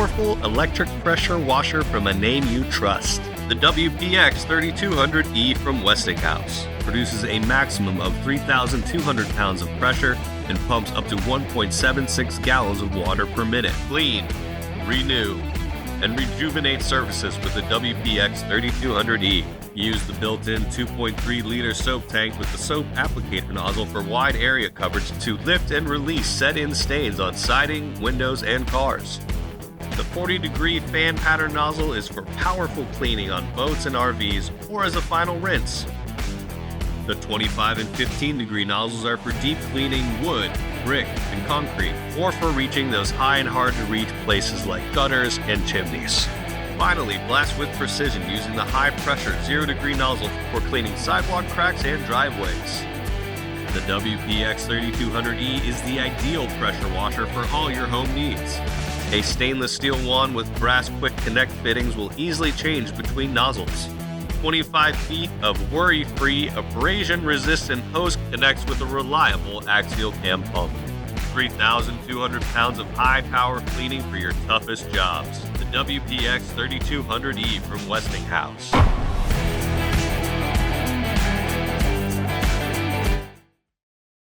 powerful electric pressure washer from a name you trust. The WPX3200e from Westinghouse produces a maximum of 3,200 pounds of pressure and pumps up to 1.76 gallons of water per minute. Clean, renew, and rejuvenate surfaces with the WPX3200e. Use the built-in 2.3-liter soap tank with the soap applicator nozzle for wide area coverage to lift and release set-in stains on siding, windows, and cars. The 40-degree fan pattern nozzle is for powerful cleaning on boats and RVs or as a final rinse. The 25 and 15-degree nozzles are for deep cleaning wood, brick, and concrete, or for reaching those high and hard-to-reach places like gutters and chimneys. Finally, blast with precision using the high-pressure 0-degree nozzle for cleaning sidewalk cracks and driveways. The WPX3200e is the ideal pressure washer for all your home needs. A stainless steel wand with brass quick connect fittings will easily change between nozzles. 25 feet of worry-free, abrasion-resistant hose connects with a reliable axial cam pump. 3,200 pounds of high-power cleaning for your toughest jobs. The WPX3200e from Westinghouse.